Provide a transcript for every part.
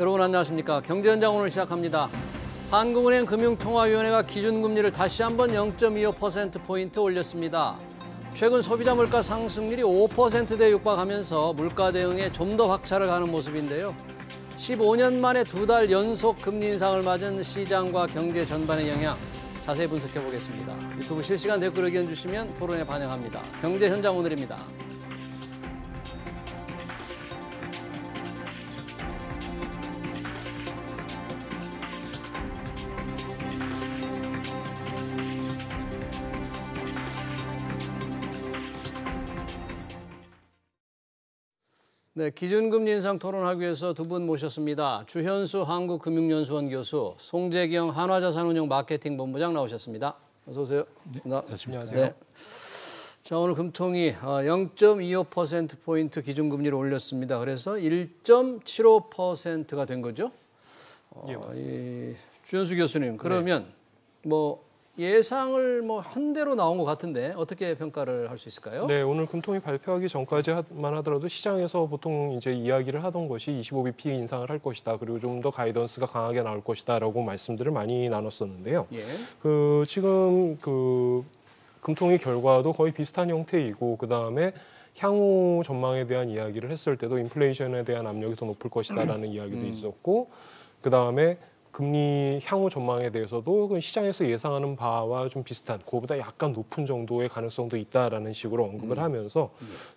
여러분 안녕하십니까. 경제현장 오늘 시작합니다. 한국은행 금융통화위원회가 기준금리를 다시 한번 0.25%포인트 올렸습니다. 최근 소비자 물가 상승률이 5%대 육박하면서 물가 대응에 좀 더 확차를 가는 모습인데요. 15년 만에 2달 연속 금리 인상을 맞은 시장과 경제 전반의 영향 자세히 분석해 보겠습니다. 유튜브 실시간 댓글 의견 주시면 토론에 반영합니다. 경제현장 오늘입니다. 네, 기준금리 인상 토론하기 위해서 두 분 모셨습니다. 주현수 한국금융연수원 교수, 송재경 한화자산운용 마케팅본부장 나오셨습니다. 어서 오세요. 네, 안녕하세요. 네. 자, 오늘 금통이 0.25%포인트 기준금리를 올렸습니다. 그래서 1.75%가 된 거죠? 예, 주현수 교수님, 그러면 예상을 한 대로 나온 것 같은데 어떻게 평가를 할 수 있을까요? 네, 오늘 금통이 발표하기 전까지만 하더라도 시장에서 보통 이제 이야기를 하던 것이 25bp 인상을 할 것이다. 그리고 좀 더 가이던스가 강하게 나올 것이다라고 말씀들을 많이 나눴었는데요. 예. 지금 금통위 결과도 거의 비슷한 형태이고 그다음에 향후 전망에 대한 이야기를 했을 때도 인플레이션에 대한 압력이 더 높을 것이다라는 이야기도 있었고 그다음에 금리 향후 전망에 대해서도 시장에서 예상하는 바와 좀 비슷한, 그거보다 약간 높은 정도의 가능성도 있다라는 식으로 언급을 하면서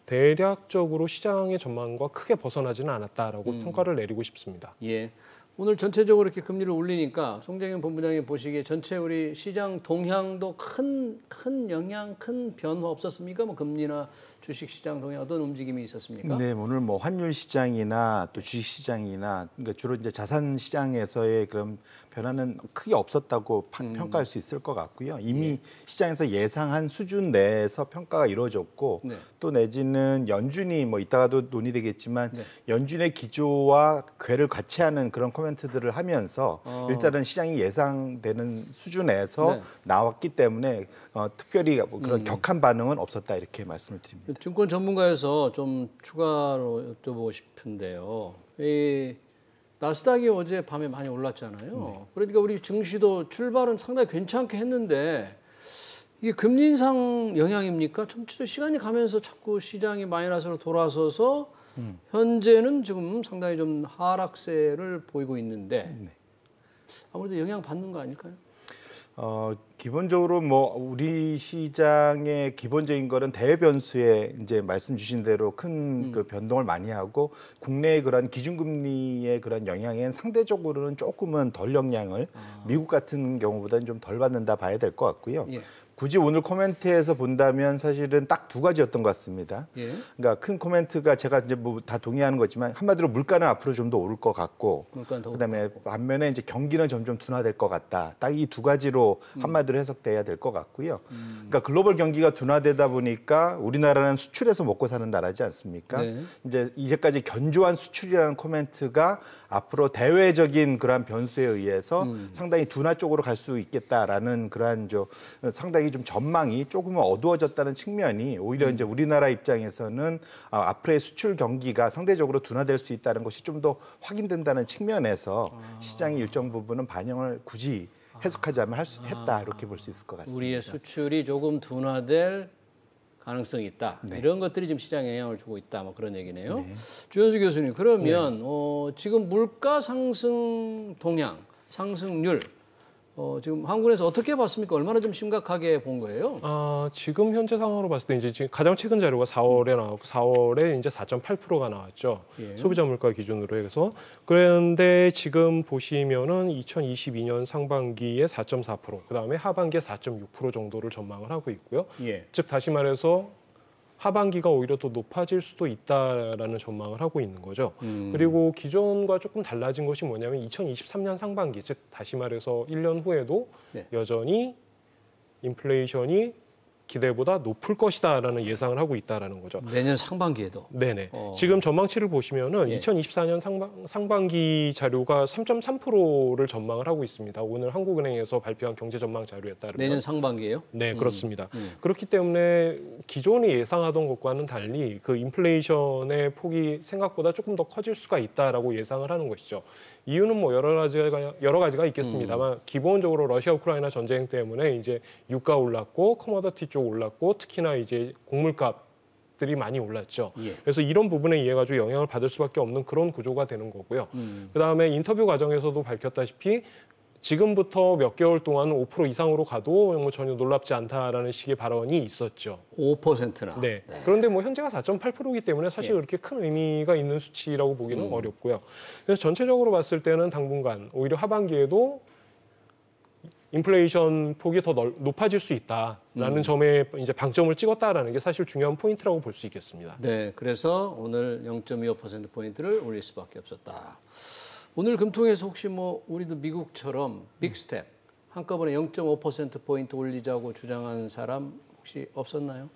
대략적으로 시장의 전망과 크게 벗어나지는 않았다라고 평가를 내리고 싶습니다. 예. 오늘 전체적으로 이렇게 금리를 올리니까 송재경 본부장이 보시기에 전체 우리 시장 동향도 큰 영향, 큰 변화 없었습니까? 금리나 주식 시장 동향 어떤 움직임이 있었습니까? 네, 오늘 환율 시장이나 또 주식 시장이나 그러니까 주로 이제 자산 시장에서의 그런 변화는 크게 없었다고 평가할 수 있을 것 같고요. 이미 시장에서 예상한 수준 내에서 평가가 이루어졌고 또 내지는 연준이 이따가도 논의되겠지만 연준의 기조와 궤를 같이 하는 그런 코멘트들을 하면서 일단은 시장이 예상되는 수준에서 나왔기 때문에 특별히 그런 격한 반응은 없었다 이렇게 말씀을 드립니다. 증권 전문가에서 좀 추가로 여쭤보고 싶은데요. 나스닥이 어제 밤에 많이 올랐잖아요. 그러니까 우리 증시도 출발은 상당히 괜찮게 했는데 이게 금리 인상 영향입니까? 좀 시간이 가면서 자꾸 시장이 마이너스로 돌아서서 현재는 지금 상당히 좀 하락세를 보이고 있는데 아무래도 영향 받는 거 아닐까요? 기본적으로 우리 시장의 기본적인 거는 대외 변수에 이제 말씀 주신 대로 큰 그 변동을 많이 하고 국내의 그런 기준금리의 그런 영향엔 상대적으로는 조금은 덜 영향을 미국 같은 경우보다는 좀 덜 받는다 봐야 될 것 같고요. 예. 굳이 오늘 코멘트에서 본다면 사실은 딱 두 가지였던 것 같습니다. 예. 그러니까 큰 코멘트가 제가 이제 다 동의하는 거지만 한마디로 물가는 앞으로 좀 더 오를 것 같고 그다음에 반면에 이제 경기는 점점 둔화될 것 같다. 딱 이 두 가지로 한마디로 해석돼야 될 것 같고요. 그러니까 글로벌 경기가 둔화되다 보니까 우리나라는 수출해서 먹고 사는 나라지 않습니까? 이제 이제까지 견조한 수출이라는 코멘트가 앞으로 대외적인 그러한 변수에 의해서 상당히 둔화 쪽으로 갈 수 있겠다라는 그러한 상당히 좀 전망이 조금은 어두워졌다는 측면이 오히려 이제 우리나라 입장에서는 앞으로의 수출 경기가 상대적으로 둔화될 수 있다는 것이 좀 더 확인된다는 측면에서 시장이 일정 부분은 반영을 굳이 해석하자면 했다 이렇게 볼 수 있을 것 같습니다. 우리의 수출이 조금 둔화될 가능성이 있다. 이런 것들이 지금 시장에 영향을 주고 있다. 그런 얘기네요. 주현수 교수님, 그러면 지금 물가 상승 동향, 상승률 지금 한국에서 어떻게 봤습니까? 얼마나 좀 심각하게 본 거예요? 지금 현재 상황으로 봤을 때 이제 가장 최근 자료가 4월에 나왔고 4월에 이제 4.8%가 나왔죠. 예. 소비자 물가 기준으로 해서. 그런데 지금 보시면은 2022년 상반기에 4.4%, 그다음에 하반기에 4.6% 정도를 전망을 하고 있고요. 예. 즉 다시 말해서 하반기가 오히려 더 높아질 수도 있다라는 전망을 하고 있는 거죠. 그리고 기존과 조금 달라진 것이 뭐냐면 2023년 상반기, 즉 다시 말해서 1년 후에도 여전히 인플레이션이 기대보다 높을 것이다라는 예상을 하고 있다라는 거죠. 내년 상반기에도. 네네. 지금 전망치를 보시면은 예. 2024년 상반기 자료가 3.3%를 전망을 하고 있습니다. 오늘 한국은행에서 발표한 경제 전망 자료에 따르면 내년 상반기에요? 네, 그렇습니다. 그렇기 때문에 기존에 예상하던 것과는 달리 그 인플레이션의 폭이 생각보다 조금 더 커질 수가 있다라고 예상을 하는 것이죠. 이유는 뭐 여러 가지가 있겠습니다만 기본적으로 러시아 우크라이나 전쟁 때문에 이제 유가 올랐고 커머더티 쪽 올랐고 특히나 이제 곡물값들이 많이 올랐죠. 예. 그래서 이런 부분에 의해 가지고 영향을 받을 수밖에 없는 그런 구조가 되는 거고요. 그다음에 인터뷰 과정에서도 밝혔다시피 지금부터 몇 개월 동안 5% 이상으로 가도 뭐 전혀 놀랍지 않다라는 식의 발언이 있었죠. 5%나. 네. 그런데 뭐 현재가 4.8%이기 때문에 사실 그렇게 큰 의미가 있는 수치라고 보기는 어렵고요. 그래서 전체적으로 봤을 때는 당분간 오히려 하반기에도 인플레이션 폭이 더 높아질 수 있다라는 점에 이제 방점을 찍었다라는 게 사실 중요한 포인트라고 볼 수 있겠습니다. 네, 그래서 오늘 0.25%포인트를 올릴 수밖에 없었다. 오늘 금통에서 혹시 뭐 우리도 미국처럼 빅스텝 한꺼번에 0.5%포인트 올리자고 주장한 사람 혹시 없었나요?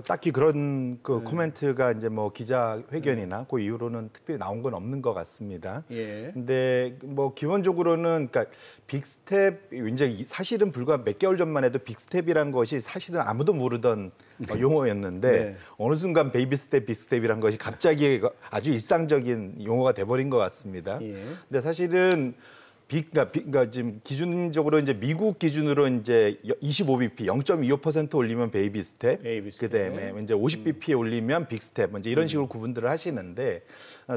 딱히 그런 그 코멘트가 이제 뭐 기자회견이나 그 이후로는 특별히 나온 건 없는 것 같습니다. 예. 근데 뭐 기본적으로는 그러니까 빅스텝 이제 사실은 불과 몇 개월 전만 해도 빅스텝이란 것이 사실은 아무도 모르던 용어였는데 네. 어느 순간 베이비 스텝, 빅스텝이란 것이 갑자기 아주 일상적인 용어가 돼버린 것 같습니다. 예. 근데 사실은 그러니까 지금 기준적으로 이제 미국 기준으로 이제 25bp 0.25% 올리면 베이비 스텝, 그다음에 이제 50bp 올리면 빅 스텝, 이제 이런 식으로 구분들을 하시는데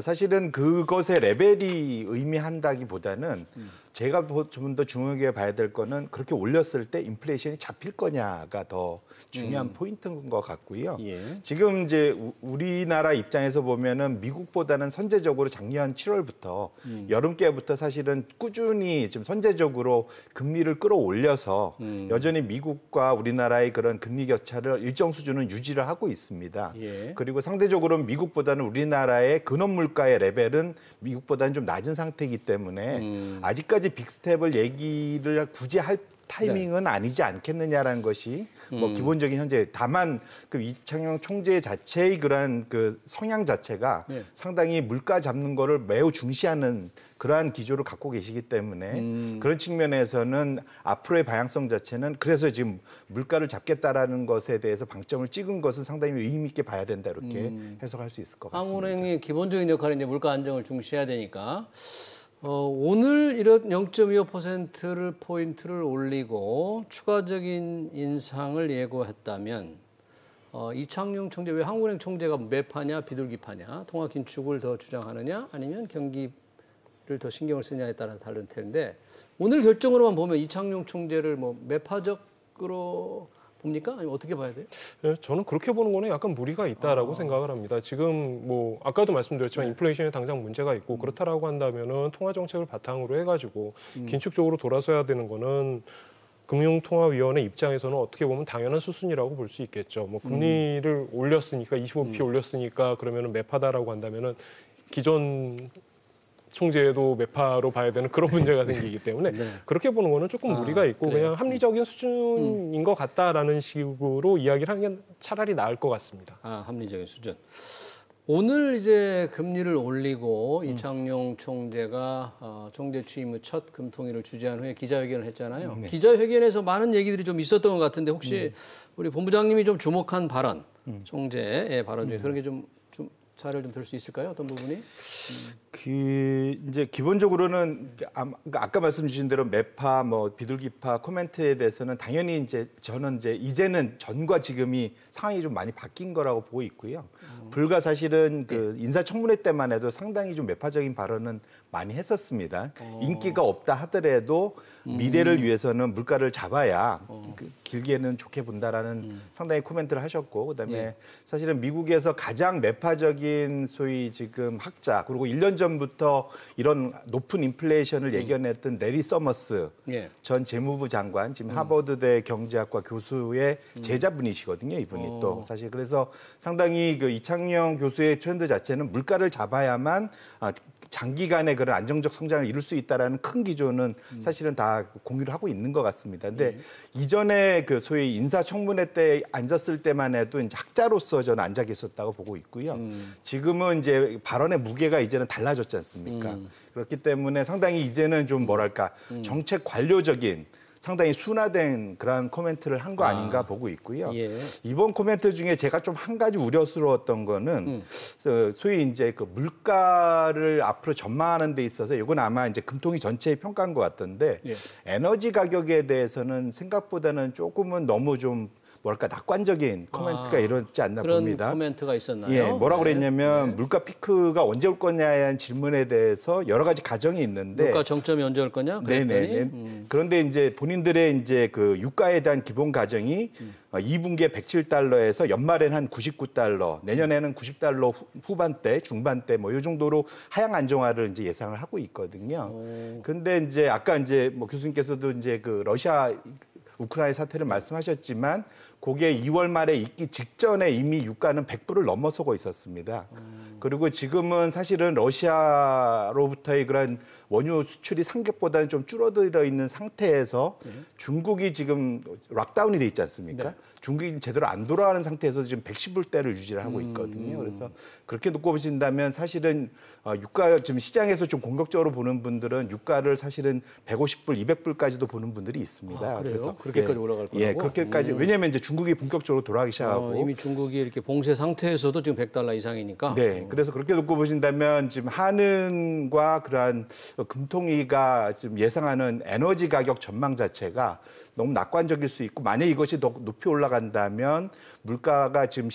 사실은 그것의 레벨이 의미한다기보다는 제가 좀 더 중요하게 봐야 될 거는 그렇게 올렸을 때 인플레이션이 잡힐 거냐가 더 중요한 포인트인 것 같고요. 예. 지금 이제 우리나라 입장에서 보면은 미국보다는 선제적으로 작년 7월부터 여름께부터 사실은 꾸준히 지금 선제적으로 금리를 끌어올려서 여전히 미국과 우리나라의 그런 금리 격차를 일정 수준은 유지를 하고 있습니다. 예. 그리고 상대적으로 미국보다는 우리나라의 근원 물가의 레벨은 미국보다는 좀 낮은 상태이기 때문에 아직까지 빅스텝을 얘기를 굳이 할 타이밍은 아니지 않겠느냐라는 것이 뭐 기본적인 현재 다만 그 이창용 총재 자체의 그러한 그 성향 자체가 상당히 물가 잡는 거를 매우 중시하는 그러한 기조를 갖고 계시기 때문에 그런 측면에서는 앞으로의 방향성 자체는 그래서 지금 물가를 잡겠다라는 것에 대해서 방점을 찍은 것은 상당히 의미 있게 봐야 된다 이렇게 해석할 수 있을 것 같습니다. 한국은행이 기본적인 역할이 이제 물가 안정을 중시해야 되니까 오늘 이런 0.25%를 포인트를 올리고 추가적인 인상을 예고했다면 이창용 총재 왜 한국은행 총재가 매파냐 비둘기파냐 통화 긴축을 더 주장하느냐 아니면 경기를 더 신경을 쓰냐에 따라서 다른 텐데 오늘 결정으로만 보면 이창용 총재를 뭐 매파적으로 봅니까? 아니면 어떻게 봐야 돼요? 네, 저는 그렇게 보는 거는 약간 무리가 있다라고 생각을 합니다. 지금 뭐 아까도 말씀드렸지만 인플레이션에 당장 문제가 있고 그렇다라고 한다면은 통화 정책을 바탕으로 해가지고 긴축적으로 돌아서야 되는 거는 금융통화위원회 입장에서는 어떻게 보면 당연한 수순이라고 볼 수 있겠죠. 뭐 금리를 올렸으니까 25p 올렸으니까 그러면은 매파다라고 한다면은 기존 총재도 매파로 봐야 되는 그런 문제가 생기기 때문에 그렇게 보는 거는 조금 무리가 있고 그래요? 그냥 합리적인 수준인 것 같다라는 식으로 이야기를 하는 게 차라리 나을 것 같습니다. 합리적인 수준. 오늘 이제 금리를 올리고 이창용 총재가 총재 취임 후 첫 금통위를 주재한 후에 기자회견을 했잖아요. 기자회견에서 많은 얘기들이 좀 있었던 것 같은데 혹시 우리 본부장님이 좀 주목한 발언, 총재의 발언 중에 그런 게 좀 자료를 좀 들 수 있을까요? 어떤 부분이? 이제 기본적으로는 아까 말씀 주신 대로 매파, 뭐 비둘기파 코멘트에 대해서는 당연히 이제 저는 이제는 전과 지금이 상황이 좀 많이 바뀐 거라고 보고 있고요. 불과 사실은 그 인사청문회 때만 해도 상당히 좀 매파적인 발언은 많이 했었습니다. 인기가 없다 하더라도 미래를 위해서는 물가를 잡아야 길게는 좋게 본다라는 상당히 코멘트를 하셨고 그다음에 사실은 미국에서 가장 매파적인 소위 지금 학자 그리고 1년 전부터 이런 높은 인플레이션을 예견했던 레리 서머스 전 재무부 장관 지금 하버드대 경제학과 교수의 제자분이시거든요. 이분이 또 사실 그래서 상당히 그 이창용 교수의 트렌드 자체는 물가를 잡아야만 장기간의 그런 안정적 성장을 이룰 수 있다라는 큰 기조는 사실은 다 공유를 하고 있는 것 같습니다. 근데 이전에 그 소위 인사청문회 때 앉았을 때만 해도 이제 학자로서 저는 앉아 계셨다고 보고 있고요. 지금은 이제 발언의 무게가 이제는 달라졌지 않습니까? 그렇기 때문에 상당히 이제는 좀 뭐랄까 정책 관료적인 상당히 순화된 그런 코멘트를 한 거 아닌가 보고 있고요. 예. 이번 코멘트 중에 제가 좀 한 가지 우려스러웠던 거는 소위 이제 그 물가를 앞으로 전망하는 데 있어서 이건 아마 이제 금통위 전체의 평가인 것 같던데 예. 에너지 가격에 대해서는 생각보다는 조금은 너무 좀 뭐랄까 낙관적인 코멘트가 이렇지 않나 그런 봅니다. 코멘트가 있었나요? 예, 뭐라고 네. 그랬냐면 물가 피크가 언제 올 거냐에 대한 질문에 대해서 여러 가지 가정이 있는데 물가 정점이 언제 올 거냐? 그랬더니 네네. 그런데 이제 본인들의 이제 그 유가에 대한 기본 가정이 2분기에 107달러에서 연말에는 한 99달러, 내년에는 90달러 후반대, 중반대 뭐 이 정도로 하향 안정화를 이제 예상을 하고 있거든요. 그런데 이제 아까 이제 뭐 교수님께서도 이제 그 러시아 우크라이나 사태를 말씀하셨지만 그게 2월 말에 있기 직전에 이미 유가는 100불을 넘어서고 있었습니다. 그리고 지금은 사실은 러시아로부터의 그런 원유 수출이 상격보다는 좀 줄어들어 있는 상태에서 중국이 지금 락다운이 돼 있지 않습니까? 네. 중국이 제대로 안 돌아가는 상태에서 지금 110불대를 유지를 하고 있거든요. 그래서 그렇게 놓고 보신다면 사실은 유가 지금 시장에서 좀 공격적으로 보는 분들은 유가를 사실은 150불, 200불까지도 보는 분들이 있습니다. 그래요? 그래서 그렇게까지 올라갈 거라고? 예, 그렇게까지 왜냐하면 이제 중국이 본격적으로 돌아가기 시작하고 이미 중국이 이렇게 봉쇄 상태에서도 지금 100달러 이상이니까. 네, 그래서 그렇게 놓고 보신다면 지금 한은과 그러한 금통위가 지금 예상하는 에너지 가격 전망 자체가 너무 낙관적일 수 있고 만약 이것이 더 높이 올라간다면 물가가 지금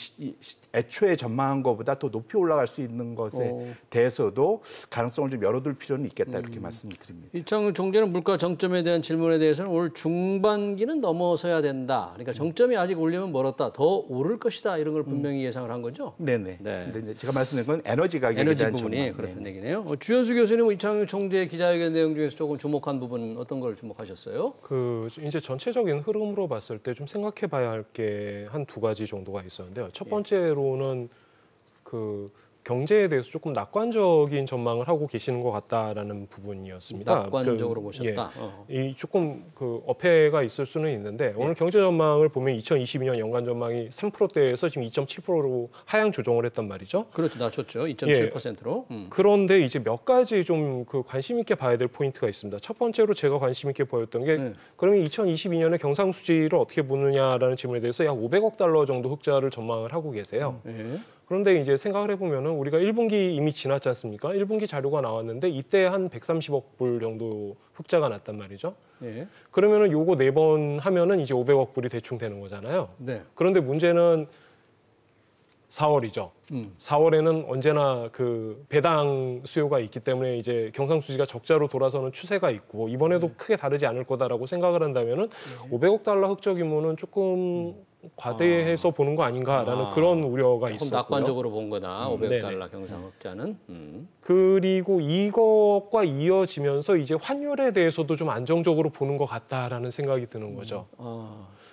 애초에 전망한 것보다 더 높이 올라갈 수 있는 것에 대해서도 가능성을 좀 열어둘 필요는 있겠다 이렇게 말씀을 드립니다. 이창훈 총재는 물가 정점에 대한 질문에 대해서는 올 중반기는 넘어서야 된다. 그러니까 정점이 아직 오려면 멀었다. 더 오를 것이다. 이런 걸 분명히 예상을 한 거죠. 네네. 네. 근데 이제 제가 말씀드린 건 에너지 가격에 에너지 대한 부분이 전망. 그렇다는 얘기네요. 주현수 교수님은 이창훈 총재의 기자회견 내용 중에서 조금 주목한 부분 어떤 걸 주목하셨어요? 그 이제 전체적인 흐름으로 봤을 때 좀 생각해봐야 할 게 한 두 가지 정도가 있었는데요. 첫 번째로는 그 경제에 대해서 조금 낙관적인 전망을 하고 계시는 것 같다라는 부분이었습니다. 낙관적으로 보셨다. 이 조금 그 어폐가 있을 수는 있는데 오늘 경제 전망을 보면 2022년 연간 전망이 3%대에서 지금 2.7%로 하향 조정을 했단 말이죠. 그렇죠. 낮췄죠. 2.7%로. 그런데 이제 몇 가지 좀 그 관심 있게 봐야 될 포인트가 있습니다. 첫 번째로 제가 관심 있게 보였던 게 그러면 2022년에 경상수지를 어떻게 보느냐라는 질문에 대해서 약 500억 달러 정도 흑자를 전망을 하고 계세요. 그런데 이제 생각을 해보면은 우리가 1분기 이미 지났지 않습니까? 1분기 자료가 나왔는데 이때 한 130억 불 정도 흑자가 났단 말이죠. 그러면은 요거 4번 하면은 이제 500억 불이 대충 되는 거잖아요. 네. 그런데 문제는 4월이죠. 4월에는 언제나 그 배당 수요가 있기 때문에 이제 경상수지가 적자로 돌아서는 추세가 있고 이번에도 크게 다르지 않을 거다라고 생각을 한다면은 500억 달러 흑자 규모는 조금 과대해서 보는 거 아닌가라는 그런 우려가 있었고요. 낙관적으로 본 거다. 500달러 네네. 경상 흑자는. 그리고 이것과 이어지면서 이제 환율에 대해서도 좀 안정적으로 보는 것 같다라는 생각이 드는 거죠.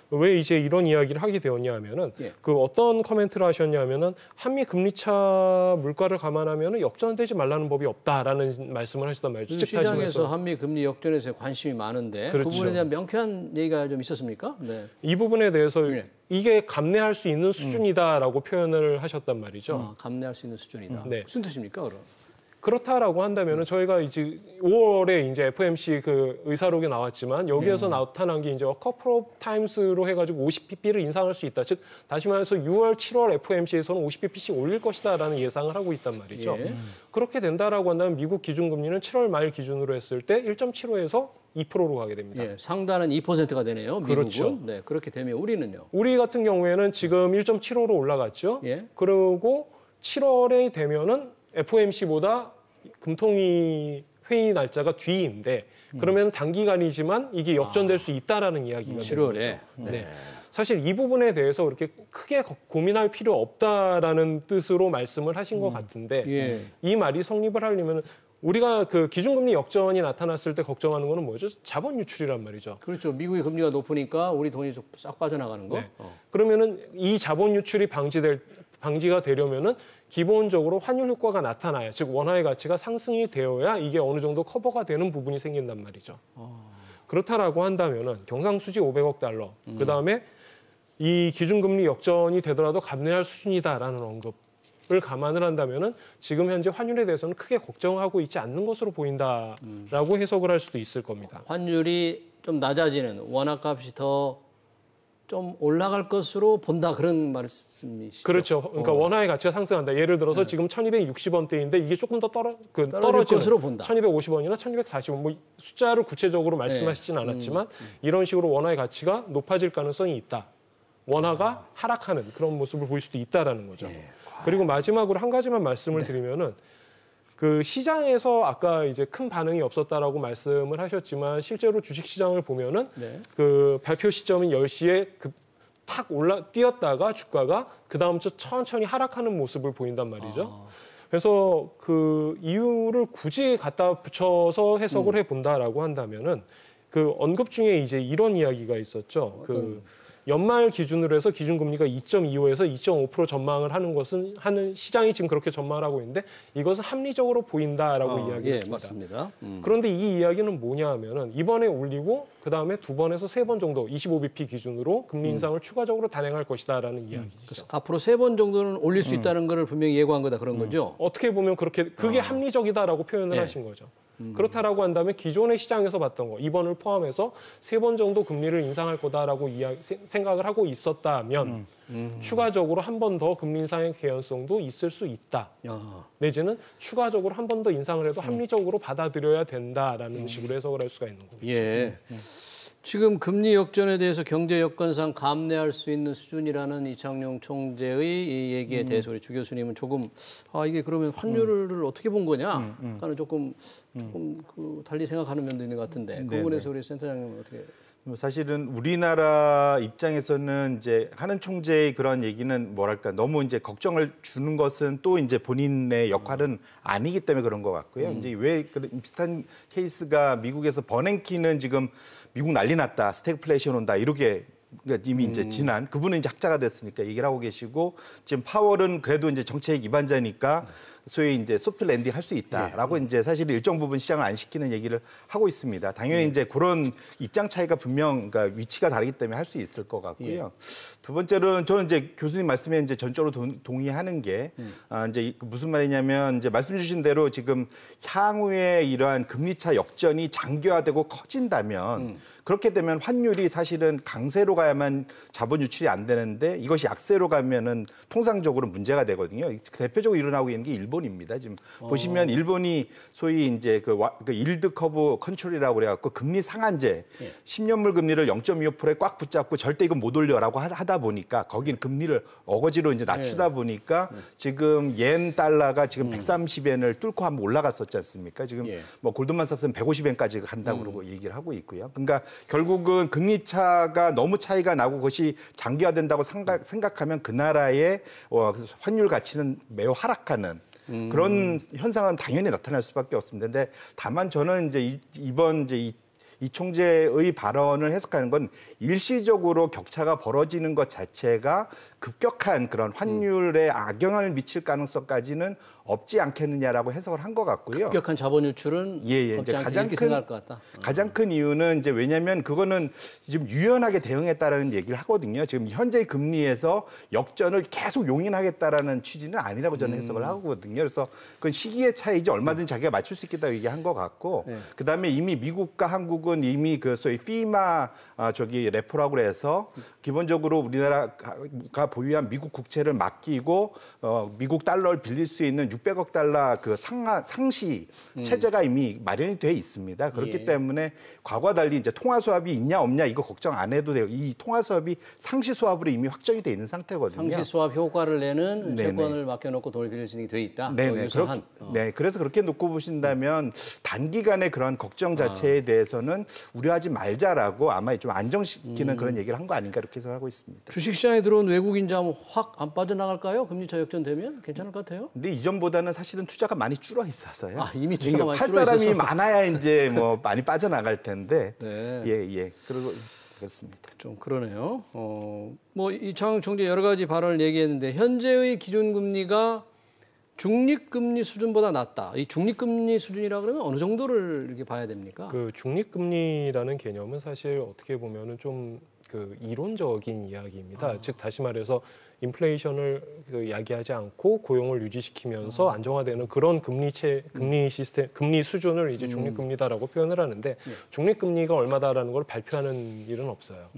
왜 이제 이런 이야기를 하게 되었냐 하면은 그 어떤 코멘트를 하셨냐면은 한미 금리차 물가를 감안하면은 역전되지 말라는 법이 없다라는 말씀을 하셨단 말이죠. 시장에서 한미 금리 역전에서 관심이 많은데 그렇죠. 그 부분에 대한 명쾌한 얘기가 좀 있었습니까? 네. 이 부분에 대해서 이게 감내할 수 있는 수준이다라고 표현을 하셨단 말이죠. 감내할 수 있는 수준이다. 네. 무슨 뜻입니까, 그럼? 그렇다라고 한다면은 저희가 이제 5월에 이제 FOMC 그 의사록이 나왔지만 여기에서 나타난 게 이제 커플 오브 타임스로 해가지고 50pp를 인상할 수 있다. 즉 다시 말해서 6월, 7월 FOMC에서는 50pp씩 올릴 것이다라는 예상을 하고 있단 말이죠. 그렇게 된다라고 한다면 미국 기준금리는 7월 말 기준으로 했을 때 1.75에서 2%로 가게 됩니다. 상단은 2%가 되네요. 미국은. 그렇죠. 네, 그렇게 되면 우리는요. 우리 같은 경우에는 지금 1.75로 올라갔죠. 그리고 7월에 되면은 FOMC보다 금통위 회의 날짜가 뒤인데 그러면 단기간이지만 이게 역전될 수 있다라는 이야기가 7월에. 네. 사실 이 부분에 대해서 그렇게 크게 고민할 필요 없다라는 뜻으로 말씀을 하신 것 같은데 이 말이 성립을 하려면 우리가 그 기준금리 역전이 나타났을 때 걱정하는 거는 뭐죠? 자본 유출이란 말이죠. 그렇죠. 미국의 금리가 높으니까 우리 돈이 싹 빠져나가는 거. 그러면은 이 자본 유출이 방지가 되려면은 기본적으로 환율 효과가 나타나야, 즉 원화의 가치가 상승이 되어야 이게 어느 정도 커버가 되는 부분이 생긴단 말이죠. 그렇다라고 한다면은 경상수지 500억 달러, 그다음에 이 기준금리 역전이 되더라도 감내할 수준이다라는 언급을 감안을 한다면은 지금 현재 환율에 대해서는 크게 걱정하고 있지 않는 것으로 보인다라고 해석을 할 수도 있을 겁니다. 환율이 좀 낮아지는 원화값이 더 좀 올라갈 것으로 본다 그런 말씀이시죠? 그렇죠. 그러니까 원화의 가치가 상승한다. 예를 들어서 지금 1,260원대인데 이게 조금 더 떨어질 떨어지는 것으로 본다. 1,250원이나 1,240원 뭐 숫자를 구체적으로 말씀하시진 않았지만 이런 식으로 원화의 가치가 높아질 가능성이 있다. 원화가 하락하는 그런 모습을 볼 수도 있다라는 거죠. 그리고 마지막으로 한 가지만 말씀을 드리면은 그 시장에서 아까 이제 큰 반응이 없었다라고 말씀을 하셨지만 실제로 주식 시장을 보면은 그 발표 시점인 10시에 탁 뛰었다가 주가가 그다음부터 천천히 하락하는 모습을 보인단 말이죠. 그래서 그 이유를 굳이 갖다 붙여서 해석을 해 본다라고 한다면은 그 언급 중에 이제 이런 이야기가 있었죠. 그 연말 기준으로 해서 기준금리가 2.25에서 2.5% 전망을 하는 시장이 지금 그렇게 전망을 하고 있는데 이것은 합리적으로 보인다라고 이야기했습니다. 예, 맞습니다. 그런데 이 이야기는 뭐냐 하면은 이번에 올리고 그다음에 2번에서 3번 정도 25bp 기준으로 금리 인상을 추가적으로 단행할 것이다라는 이야기죠. 앞으로 3번 정도는 올릴 수 있다는 거를 분명히 예고한 거다 그런 거죠? 어떻게 보면 그게 합리적이다라고 표현을 하신 거죠. 그렇다라고 한다면 기존의 시장에서 봤던 거, 이번을 포함해서 3번 정도 금리를 인상할 거다라고 생각을 하고 있었다면 추가적으로 한 번 더 금리 인상의 개연성도 있을 수 있다. 내지는 추가적으로 한 번 더 인상을 해도 합리적으로 받아들여야 된다라는 식으로 해석을 할 수가 있는 거죠. 예. 지금 금리 역전에 대해서 경제 여건상 감내할 수 있는 수준이라는 이창용 총재의 이 얘기에 대해서 우리 주 교수님은 조금 이게 그러면 환율을 어떻게 본 거냐? 그러니까 조금 그 달리 생각하는 면도 있는 것 같은데 그 부분에서 우리 센터장님은 어떻게? 사실은 우리나라 입장에서는 이제 하는 총재의 그런 얘기는 뭐랄까 너무 이제 걱정을 주는 것은 또 이제 본인의 역할은 아니기 때문에 그런 것 같고요. 이제 왜 비슷한 케이스가 미국에서 버냉키는 지금 미국 난리 났다, 스태그플레이션 온다 이렇게 그러니까 이미 이제 지난 그분은 이제 학자가 됐으니까 얘기를 하고 계시고 지금 파월은 그래도 이제 정책 기반자니까 소위 이제 소프트 랜딩 할 수 있다라고 이제 사실 일정 부분 시장을 안 시키는 얘기를 하고 있습니다. 당연히 이제 그런 입장 차이가 분명 그러니까 위치가 다르기 때문에 할 수 있을 것 같고요. 두 번째로는 저는 이제 교수님 말씀에 이제 전적으로 동의하는 게 이제 무슨 말이냐면 이제 말씀 주신 대로 지금 향후에 이러한 금리차 역전이 장기화되고 커진다면 그렇게 되면 환율이 사실은 강세로 가야만 자본 유출이 안 되는데 이것이 약세로 가면은 통상적으로 문제가 되거든요. 대표적으로 일어나고 있는 게 일본입니다. 지금 보시면 일본이 소위 이제 그 일드 커브 컨트롤이라고 그래갖고 금리 상한제 10년물 금리를 0.25%에 꽉 붙잡고 절대 이거 못 올려라고 하다 보니까 거긴 금리를 어거지로 이제 낮추다 보니까 지금 옌 달러가 지금 130엔을 뚫고 한번 올라갔었지 않습니까? 지금 뭐 골드만삭스는 150엔까지 간다고 그러고 얘기를 하고 있고요. 그러니까 결국은 금리 차가 너무 차이가 나고 그것이 장기화된다고 생각하면 그 나라의 환율 가치는 매우 하락하는 그런 현상은 당연히 나타날 수밖에 없습니다. 근데 다만 저는 이제 이번 이제 이 총재의 발언을 해석하는 건 일시적으로 격차가 벌어지는 것 자체가 급격한 그런 환율에 악영향을 미칠 가능성까지는 없지 않겠느냐라고 해석을 한 것 같고요. 급격한 자본 유출은 이제 가장 생각할 것 같다. 가장 큰 이유는 이제 왜냐하면 그거는 지금 유연하게 대응했다라는 얘기를 하거든요. 지금 현재 금리에서 역전을 계속 용인하겠다라는 취지는 아니라고 저는 해석을 하거든요. 그래서 그건 시기의 차이지 얼마든지 자기가 맞출 수 있겠다고 얘기한 것 같고 그다음에 이미 미국과 한국은 이미 그 소위 피마 레포라고 해서 기본적으로 우리나라가 보유한 미국 국채를 맡기고 미국 달러를 빌릴 수 있는 600억 달러 그 상시 체제가 이미 마련이 돼 있습니다. 그렇기 때문에 과거와 달리 이제 통화 수합이 있냐 없냐 이거 걱정 안 해도 돼요. 이 통화 수합이 상시 수합으로 이미 확정이 돼 있는 상태거든요. 상시 수합 효과를 내는 채권을 맡겨놓고 돈을 빌릴 수 있게 돼 있다. 유사한. 그래서 그렇게 놓고 보신다면 단기간의 그런 걱정 자체에 대해서는 우려하지 말자라고 아마 좀 안정시키는 그런 얘기를 한 거 아닌가 이렇게 생각하고 있습니다. 주식시장에 들어온 외국인 자금 확 안 빠져나갈까요? 금리차 역전되면 괜찮을 것 같아요. 근데 이전보다는 사실은 투자가 많이 줄어 있었어요. 이미 투자가 많이 팔 줄어 있어서. 사람이 많아야 이제 뭐 많이 빠져나갈 텐데. 네. 그리고 그렇습니다. 좀 그러네요. 뭐 이창용 총재 여러 가지 발언을 얘기했는데 현재의 기준금리가 중립금리 수준보다 낮다. 이 중립금리 수준이라 그러면 어느 정도를 이렇게 봐야 됩니까? 그 중립금리라는 개념은 사실 어떻게 보면은 좀 그 이론적인 이야기입니다. 즉 다시 말해서 인플레이션을 야기하지 않고 고용을 유지시키면서 안정화되는 그런 금리 시스템, 금리 수준을 이제 중립금리다라고 표현을 하는데 중립금리가 얼마다라는 걸 발표하는 일은 없어요.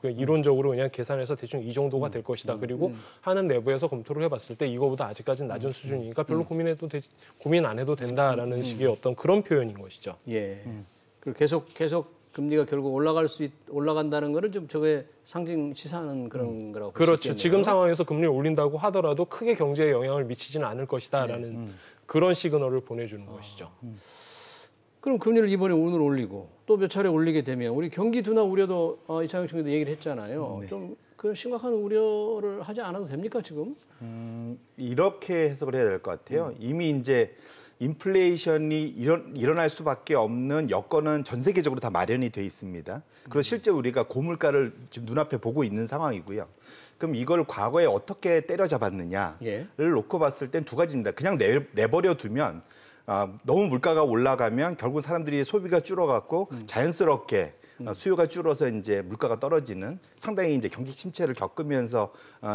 이론적으로 그냥 계산해서 대충 이 정도가 될 것이다. 그리고 하는 내부에서 검토를 해봤을 때 이거보다 아직까지는 낮은 수준이니까 별로 고민 안 해도 된다라는 식의 어떤 그런 표현인 것이죠. 예. 그리고 계속 금리가 결국 올라간다는 거를 좀 저게 상징 시사하는 그런 거라고 볼 수 그렇죠. 있겠네요. 지금 상황에서 금리를 올린다고 하더라도 크게 경제에 영향을 미치지는 않을 것이다라는 그런 시그널을 보내주는 것이죠. 그럼 금리를 이번에 오늘 올리고 또 몇 차례 올리게 되면 우리 경기 둔화 우려도 이창용 총재도 얘기를 했잖아요. 좀 그 심각한 우려를 하지 않아도 됩니까 지금? 이렇게 해석을 해야 될 것 같아요. 이미 이제 인플레이션이 일어날 수밖에 없는 여건은 전 세계적으로 다 마련이 돼 있습니다. 그리고 실제 우리가 고물가를 지금 눈앞에 보고 있는 상황이고요. 그럼 이걸 과거에 어떻게 때려잡았느냐를 놓고 봤을 땐 두 가지입니다. 그냥 내버려 두면 너무 물가가 올라가면 결국 사람들이 소비가 줄어갖고 자연스럽게 수요가 줄어서 이제 물가가 떨어지는 상당히 이제 경기 침체를 겪으면서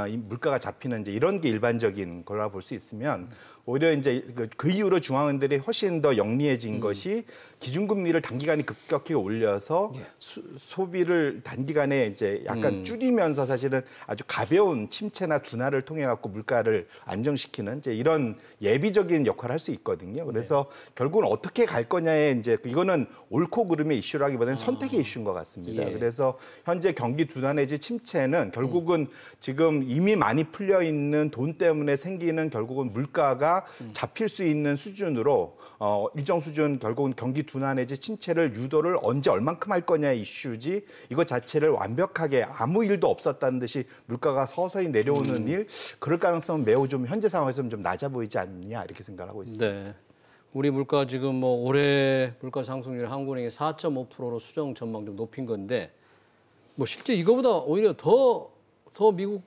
이 물가가 잡히는 이제 이런 게 일반적인 거라 볼 수 있으면 오히려 이제 그 이후로 중앙은들이 훨씬 더 영리해진 것이 기준금리를 단기간에 급격히 올려서 소비를 단기간에 이제 약간 줄이면서 사실은 아주 가벼운 침체나 둔화를 통해 갖고 물가를 안정시키는 이제 이런 예비적인 역할을 할 수 있거든요. 그래서 결국은 어떻게 갈 거냐에 이제 이거는 옳고 그름의 이슈라기보다는 선택의 이슈인 것 같습니다. 그래서 현재 경기 둔화 내지 침체는 결국은 지금 이미 많이 풀려 있는 돈 때문에 생기는 결국은 물가가 잡힐 수 있는 수준으로 일정 수준 결국은 경기 둔화 내지 침체를 유도를 언제 얼만큼 할 거냐의 이슈지 이것 자체를 완벽하게 아무 일도 없었다는 듯이 물가가 서서히 내려오는 일 그럴 가능성은 매우 좀 현재 상황에서는 좀 낮아 보이지 않느냐 이렇게 생각하고 있습니다. 네. 우리 물가 지금 뭐 올해 물가 상승률 한국은행이 4.5%로 수정 전망 좀 높인 건데 뭐 실제 이거보다 오히려 더 미국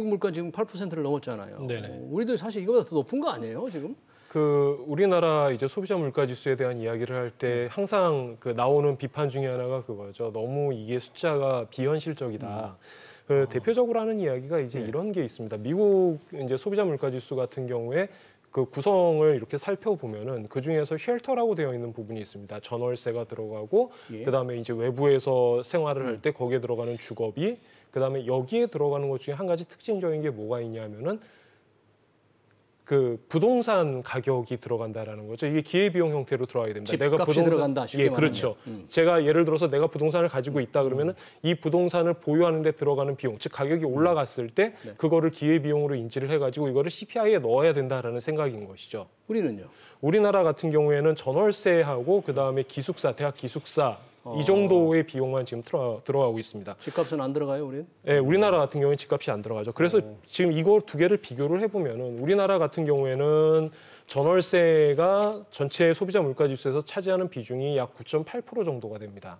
물가 지금 8%를 넘었잖아요. 네네. 우리도 사실 이거보다 더 높은 거 아니에요, 지금? 그 우리나라 이제 소비자 물가 지수에 대한 이야기를 할 때 항상 그 나오는 비판 중에 하나가 그거죠. 너무 이게 숫자가 비현실적이다. 그 대표적으로 하는 이야기가 이제 이런 게 있습니다. 미국 이제 소비자 물가 지수 같은 경우에 그 구성을 이렇게 살펴보면은 그 중에서 쉘터라고 되어 있는 부분이 있습니다. 전월세가 들어가고 그다음에 이제 외부에서 생활을 할 때 거기에 들어가는 주거비, 그다음에 여기에 들어가는 것 중에 한 가지 특징적인 게 뭐가 있냐면은 그 부동산 가격이 들어간다라는 거죠. 이게 기회비용 형태로 들어가야 됩니다. 집값이 들어간다. 쉽게 그렇죠. 제가 예를 들어서 내가 부동산을 가지고 있다 그러면은 이 부동산을 보유하는 데 들어가는 비용, 즉 가격이 올라갔을 때 그거를 기회비용으로 인지를 해가지고 이거를 CPI에 넣어야 된다라는 생각인 것이죠. 우리는요? 우리나라 같은 경우에는 전월세하고 그다음에 기숙사, 대학 기숙사 이 정도의 비용만 지금 들어가고 있습니다. 집값은 안 들어가요, 우리는? 네, 우리나라 같은 경우는 집값이 안 들어가죠. 그래서 지금 이거 두 개를 비교를 해보면은 우리나라 같은 경우에는 전월세가 전체 소비자 물가 지수에서 차지하는 비중이 약 9.8% 정도가 됩니다.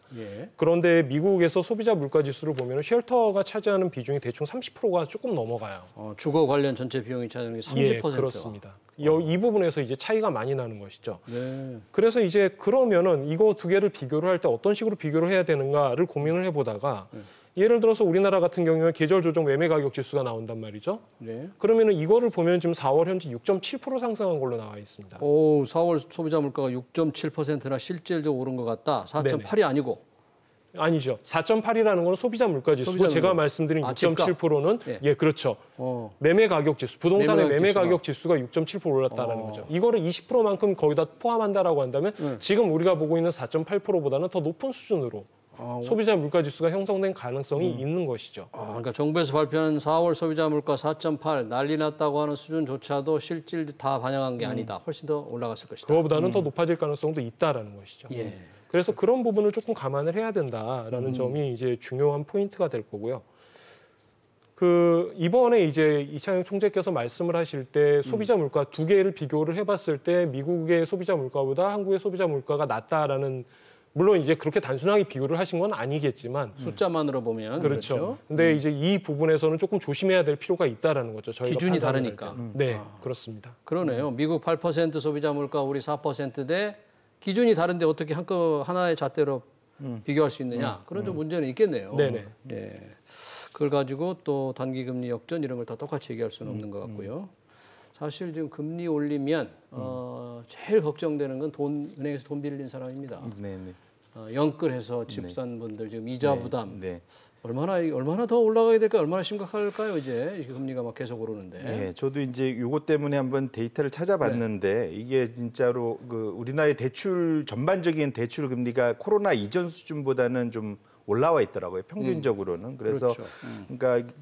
그런데 미국에서 소비자 물가 지수를 보면 쉘터가 차지하는 비중이 대충 30%가 조금 넘어가요. 주거 관련 전체 비용이 차지하는 게 30%. 예, 그렇습니다. 이 부분에서 이제 차이가 많이 나는 것이죠. 네. 그래서 이제 그러면은 이거 두 개를 비교를 할 때 어떤 식으로 비교를 해야 되는가를 고민을 해보다가 예를 들어서 우리나라 같은 경우에 계절 조정 매매 가격 지수가 나온단 말이죠. 네. 그러면은 이거를 보면 지금 4월 현재 6.7% 상승한 걸로 나와 있습니다. 오, 4월 소비자 물가가 6.7%나 실질적으로 오른 것 같다. 4.8이 아니고. 아니죠. 4.8이라는 건 소비자 물가 지수고 소비자 제가 물가. 말씀드린 6.7%는 예. 그렇죠. 매매 가격 지수, 부동산의 매매 가격 지수가 6.7% 올랐다라는 거죠. 이거를 20%만큼 거의 다 포함한다라고 한다면 지금 우리가 보고 있는 4.8%보다는 더 높은 수준으로 소비자 물가 지수가 형성된 가능성이 있는 것이죠. 그러니까 정부에서 발표한 4월 소비자 물가 4.8 난리 났다고 하는 수준조차도 실질 다 반영한 게 아니다. 훨씬 더 올라갔을 것이다. 그거보다는 더 높아질 가능성도 있다라는 것이죠. 예. 그래서 그런 부분을 조금 감안을 해야 된다라는 점이 이제 중요한 포인트가 될 거고요. 그 이번에 이제 이창용 총재께서 말씀을 하실 때 소비자 물가 두 개를 비교를 해봤을 때 미국의 소비자 물가보다 한국의 소비자 물가가 낮다라는 물론 이제 그렇게 단순하게 비교를 하신 건 아니겠지만 숫자만으로 보면 그렇죠. 근데 이제 이 부분에서는 조금 조심해야 될 필요가 있다라는 거죠. 저희가 기준이 판단을 다르니까. 할 때. 네, 그렇습니다. 그러네요. 미국 8% 소비자 물가, 우리 4%대 기준이 다른데 어떻게 하나의 잣대로 비교할 수 있느냐? 그런 좀 문제는 있겠네요. 네네. 예. 그걸 가지고 또 단기 금리 역전 이런 걸 다 똑같이 얘기할 수는 없는 것 같고요. 사실 지금 금리 올리면 제일 걱정되는 건 은행에서 돈 빌린 사람입니다. 네. 영끌해서 집 산 분들 지금 이자 부담 네. 얼마나 더 올라가게 될까요? 얼마나 심각할까요? 이제 금리가 막 계속 오르는데. 네, 저도 이제 요거 때문에 한번 데이터를 찾아봤는데 이게 진짜로 그 우리나라의 대출 전반적인 대출 금리가 코로나 이전 수준보다는 좀 올라와 있더라고요. 평균적으로는. 그래서 그렇죠. 그러니까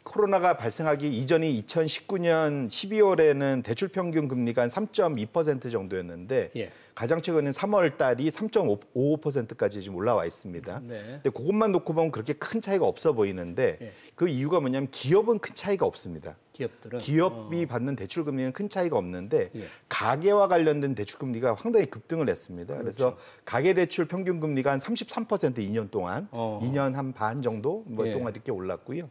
코로나가 발생하기 이전이 2019년 12월에는 대출 평균 금리가 한 3.2% 정도였는데 예. 가장 최근인 3월 달이 3.55%까지 지금 올라와 있습니다. 네. 근데 그것만 놓고 보면 그렇게 큰 차이가 없어 보이는데 예. 그 이유가 뭐냐면 기업은 큰 차이가 없습니다. 기업들은 기업이 받는 대출 금리는 큰 차이가 없는데 예. 가계와 관련된 대출 금리가 상당히 급등을 했습니다. 그래서 가계 대출 평균 금리가 한 33% 2년 동안 2년 한 반 정도 예. 동안 이렇게 올랐고요.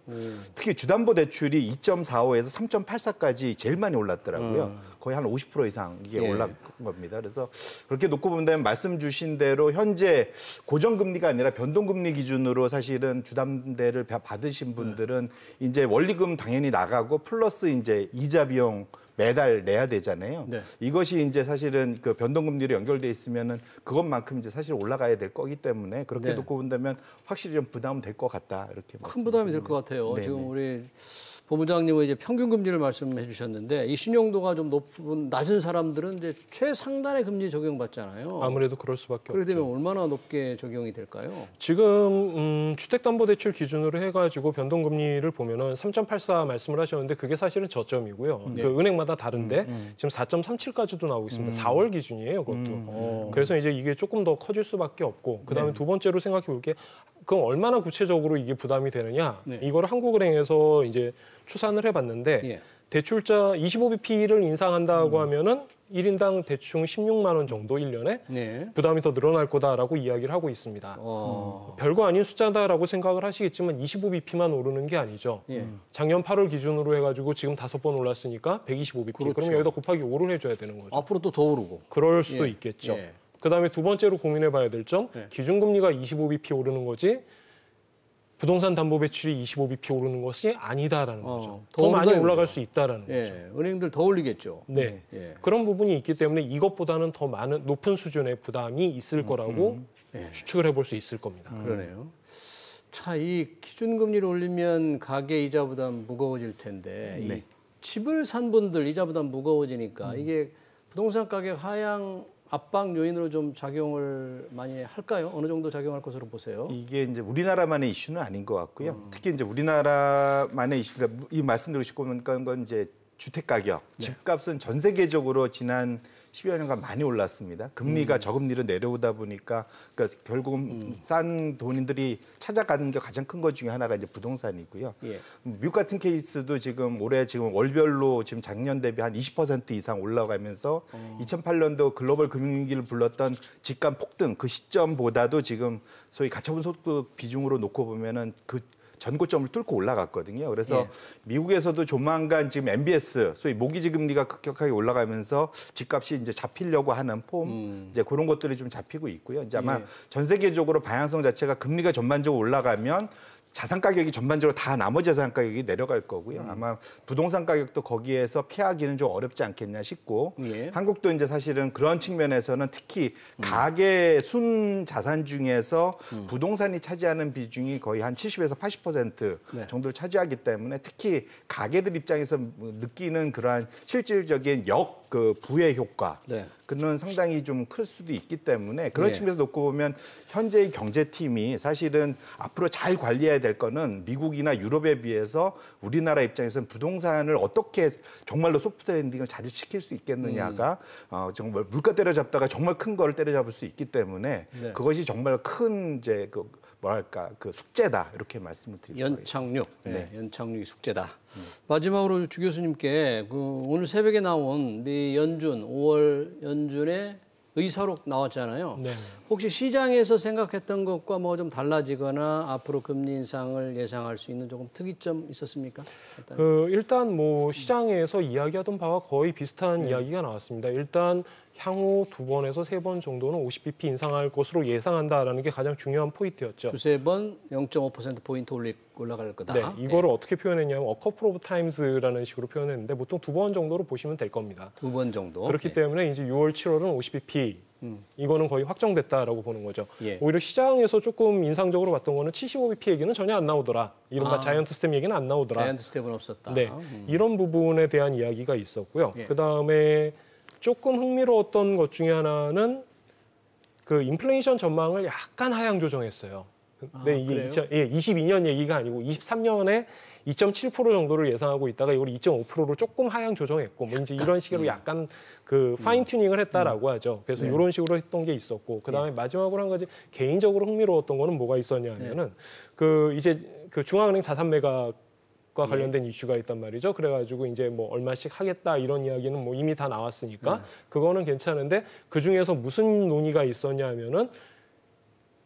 특히 주담보 대출이 2.45에서 3.84까지 제일 많이 올랐더라고요. 거의 한 50% 이상 이게 예. 올랐 겁니다. 그래서 그렇게 놓고 본다면 말씀 주신 대로 현재 고정금리가 아니라 변동금리 기준으로 사실은 주담대를 받으신 분들은 이제 원리금 당연히 나가고 플러스 이제 이자 비용 매달 내야 되잖아요. 네. 이것이 이제 사실은 그 변동금리로 연결돼 있으면은 그것만큼 이제 사실 올라가야 될 거기 때문에 그렇게 네. 놓고 본다면 확실히 좀 부담은 될 것 같다 이렇게 큰 부담이 될 것 같아요. 네네. 지금 우리 본부장님은 이제 평균 금리를 말씀해 주셨는데 이 신용도가 좀 낮은 사람들은 이제 최상단의 금리 적용받잖아요. 아무래도 그럴 수밖에 그렇게 되면 없죠. 얼마나 높게 적용이 될까요? 지금 주택담보대출 기준으로 해가지고 변동금리를 보면은 3.84 말씀을 하셨는데 그게 사실은 저점이고요. 네. 그 은행마다 다른데 지금 4.37까지도 나오고 있습니다. 4월 기준이에요, 그것도. 그래서 이제 이게 조금 더 커질 수밖에 없고 그다음에 두 번째로 생각해 볼게. 그럼 얼마나 구체적으로 이게 부담이 되느냐? 네. 이거를 한국은행에서 이제 추산을 해봤는데 예. 대출자 25bp를 인상한다고 하면은 1인당 대충 16만 원 정도 1년에 네. 부담이 더 늘어날 거다라고 이야기를 하고 있습니다. 별거 아닌 숫자다라고 생각을 하시겠지만 25bp만 오르는 게 아니죠. 예. 작년 8월 기준으로 해가지고 지금 5번 올랐으니까 125bp. 그렇죠. 그럼 여기다 곱하기 5를 해줘야 되는 거죠. 앞으로 또 더 오르고. 그럴 수도 예. 있겠죠. 예. 그다음에 두 번째로 고민해봐야 될 점, 네. 기준금리가 25bp 오르는 거지 부동산 담보 배출이 25bp 오르는 것이 아니다라는 거죠. 더 더 많이 오른다 올라갈 이거죠. 수 있다라는 거죠. 예. 은행들 더 올리겠죠. 네. 예. 그런 부분이 있기 때문에 이것보다는 더 높은 수준의 부담이 있을 거라고 예. 추측을 해볼 수 있을 겁니다. 그러네요. 자, 이 기준금리를 올리면 가계 이자 부담 무거워질 텐데 이 집을 산 분들 이자 부담 무거워지니까 이게 부동산 가격 하향 압박 요인으로 좀 작용을 많이 할까요? 어느 정도 작용할 것으로 보세요? 이게 이제 우리나라만의 이슈는 아닌 것 같고요. 특히 이제 우리나라만의 이슈, 그러니까 이 말씀드리고 싶고 건 이제 주택 가격, 집값은 전 세계적으로 지난 10여 년간 많이 올랐습니다. 금리가 저금리로 내려오다 보니까 그러니까 결국은 싼 돈들이 찾아가는 게 가장 큰 것 중에 하나가 이제 부동산이고요. 예. 미국 같은 케이스도 지금 올해 지금 월별로 지금 작년 대비 한 20% 이상 올라가면서 2008년도 글로벌 금융위기를 불렀던 집값 폭등 그 시점보다도 지금 소위 가처분 소득 비중으로 놓고 보면은 그 전고점을 뚫고 올라갔거든요. 그래서 예. 미국에서도 조만간 지금 MBS, 소위 모기지 금리가 급격하게 올라가면서 집값이 이제 잡히려고 하는 폼, 이제 그런 것들이 좀 잡히고 있고요. 이제 아마 예. 전 세계적으로 방향성 자체가 금리가 전반적으로 올라가면 자산 가격이 전반적으로 다 나머지 자산 가격이 내려갈 거고요. 아마 부동산 가격도 거기에서 피하기는 좀 어렵지 않겠냐 싶고 예. 한국도 이제 사실은 그런 측면에서는 특히 가계 순 자산 중에서 부동산이 차지하는 비중이 거의 한 70에서 80% 네. 정도를 차지하기 때문에 특히 가계들 입장에서 느끼는 그러한 실질적인 그 부의 효과 네. 그는 상당히 좀 클 수도 있기 때문에 그런 네. 측면에서 놓고 보면 현재의 경제팀이 사실은 앞으로 잘 관리해야 될 거는 미국이나 유럽에 비해서 우리나라 입장에서는 부동산을 어떻게 정말로 소프트 랜딩을 잘 시킬 수 있겠느냐가 정말 물가 때려잡다가 정말 큰 거를 때려잡을 수 있기 때문에 네. 그것이 정말 큰 이제 그 뭐랄까 그 숙제다 이렇게 말씀을 드립니다. 연착륙, 네. 연착륙이 숙제다. 마지막으로 주 교수님께 그 오늘 새벽에 나온 미 연준 5월 연준의 의사록 나왔잖아요. 네. 혹시 시장에서 생각했던 것과 뭐 좀 달라지거나 앞으로 금리 인상을 예상할 수 있는 조금 특이점 있었습니까? 일단 뭐 시장에서 이야기하던 바와 거의 비슷한 이야기가 나왔습니다. 일단 향후 2번에서 3번 정도는 50bp 인상할 것으로 예상한다라는 게 가장 중요한 포인트였죠. 두세 번 0.5%포인트 올라갈 거다. 네, 이거를 어떻게 표현했냐면 a couple of times라는 식으로 표현했는데 보통 2번 정도로 보시면 될 겁니다. 2번 정도. 그렇기 때문에 이제 6월, 7월은 50bp 이거는 거의 확정됐다라고 보는 거죠. 예. 오히려 시장에서 조금 인상적으로 봤던 거는 75bp 얘기는 전혀 안 나오더라. 이른바 자이언트 스텝 얘기는 안 나오더라. 자이언트 스텝은 없었다. 네, 이런 부분에 대한 이야기가 있었고요. 예. 그다음에 조금 흥미로웠던 것 중에 하나는 그 인플레이션 전망을 약간 하향 조정했어요. 근데 이게 그래요? 22년 얘기가 아니고 23년에 2.7% 정도를 예상하고 있다가 이걸 2.5%로 조금 하향 조정했고 뭐 이제 이런 식으로 약간 그 파인 튜닝을 했다라고 하죠. 그래서 네. 이런 식으로 했던 게 있었고 그다음에 마지막으로 한 가지 개인적으로 흥미로웠던 거는 뭐가 있었냐면은 그 이제 그 중앙은행 자산 매각 과 관련된 이슈가 있단 말이죠. 그래가지고 이제 뭐 얼마씩 하겠다 이런 이야기는 뭐 이미 다 나왔으니까 그거는 괜찮은데 그 중에서 무슨 논의가 있었냐면은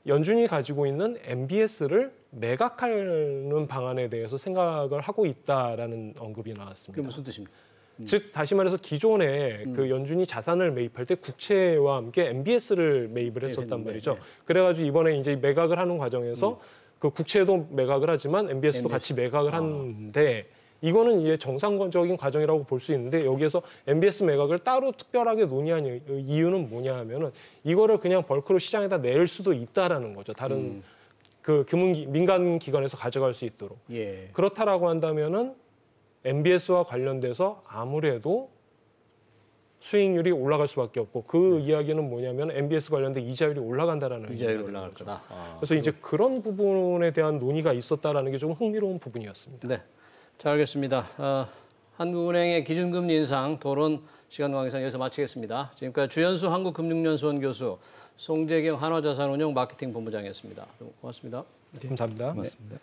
연준이 가지고 있는 MBS를 매각하는 방안에 대해서 생각을 하고 있다라는 언급이 그게 나왔습니다. 무슨 뜻입니까? 즉 다시 말해서 기존에 그 연준이 자산을 매입할 때 국채와 함께 MBS를 매입을 했었단 했는데, 말이죠. 네. 그래가지고 이번에 이제 매각을 하는 과정에서 그 국채도 매각을 하지만 MBS도 같이 매각을 하는데 이거는 이제 정상적인 과정이라고 볼 수 있는데 여기에서 MBS 매각을 따로 특별하게 논의한 이유는 뭐냐 하면은 이거를 그냥 벌크로 시장에다 낼 수도 있다라는 거죠. 다른 그 민간 기관에서 가져갈 수 있도록. 예. 그렇다라고 한다면은 MBS와 관련돼서 아무래도 수익률이 올라갈 수밖에 없고 그 이야기는 뭐냐면 MBS 관련된 이자율이 올라간다라는 이자율이 얘기가 올라갈 되는 거다. 거죠. 그래서 이제 그런 부분에 대한 논의가 있었다라는 게 좀 흥미로운 부분이었습니다. 네, 잘 알겠습니다. 한국은행의 기준금리 인상 토론 시간 관계상 여기서 마치겠습니다. 지금까지 주연수 한국금융연수원 교수, 송재경 한화자산운용 마케팅 본부장이었습니다. 고맙습니다. 감사합니다. 맞습니다.